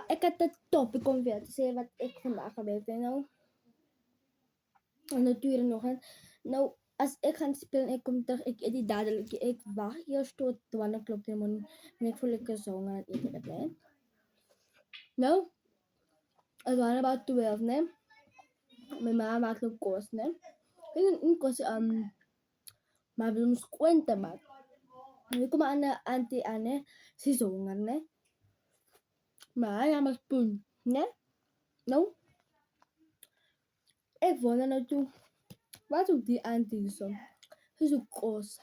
ek het 'n topic om vir te sê wat ek vandag gebeur het nou. En natuurlijk nog eens. Nou, als ik ga spelen en ik kom terug, ik eet die dadelijk. Ik wacht eerst tot 12 o'clock in de morning. En ik voel lekker zong aan het eten ben. Nou, het was about 12, nee. Mijn mama maakt ook kost, nee. Ik een kost, maar we moesten kwenten maken. Nu kom aan de auntie aan, nee. Ze is honger, nee. Maar ja, maar spoen, nee. Nou, ik vond er naartoe. Wat doet die auntie zo? Ze zoekt kost.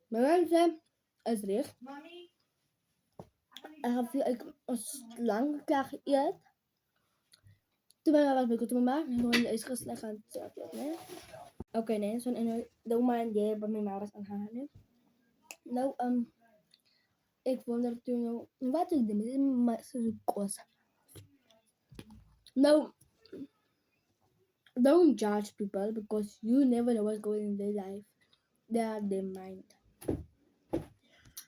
Maar mensen, het recht. En dan viel ik lang klaar geëerd. Toen ben ik wat met mama. En toen is geslecht aan het zetten. Nee? Oké, nee. Zo'n ene. De oma en die bij mijn mama was aan haar. Nee? Nou, ik wonder toen nou. Wat ik deed met ze kost. Nou, don't judge people because you never know what's going in their life. They are their mind.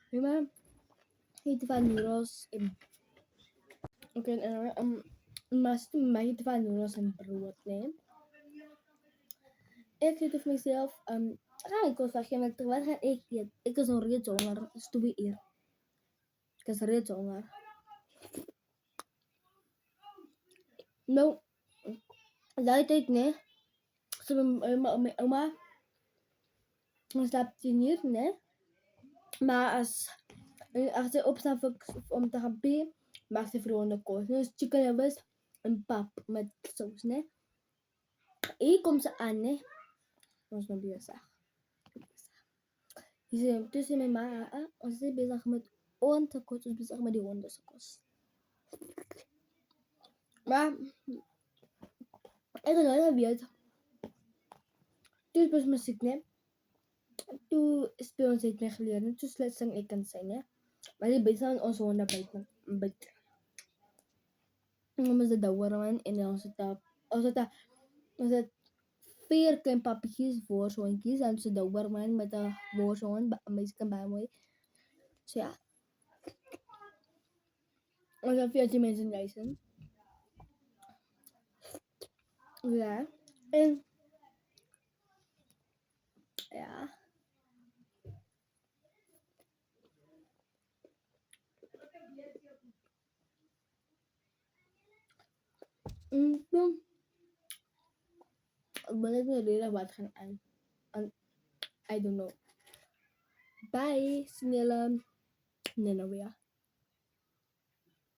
Remember? Heet van noedels in. Oké, en mas mij heet van noedels en brood, nee. Ik zit voor mezelf, ga ik ons zeggen, wat ga ik eten? Ik is een reeds honger, dus doe ik hier. Ik is reeds honger. Nou, dat ik nee. Zo mijn oma, dan slaapt hij niet, nee. Maar als ze opstaat om te gaan pee, maakt ze vrolijk kost. Dus chicken livers en pap met saus, nee. Hier komt ze aan, nee. Ons nog bezig. Tussen mijn ma, ons is bezig met hondenkost, ons bezig met die hondenkost. Maar ik had nooit weet. Toen was muziek, nee. Toen speel ons het mee geleerd. Toen slechts zang ik kan zijn, nee. Maar die bezig aan onze honden bijten. En dan is het de wormen en dan is het 4 klein pappietjes voor zo'n kies. En ze de wormen met de worzoon, een beetje bij mooi. Dus ja. En dan 14 mensen reizen. Ja. En ja. Ik ben net een leren wat gaan aan. I don't know. Bye, snelle. Nee, nou weer.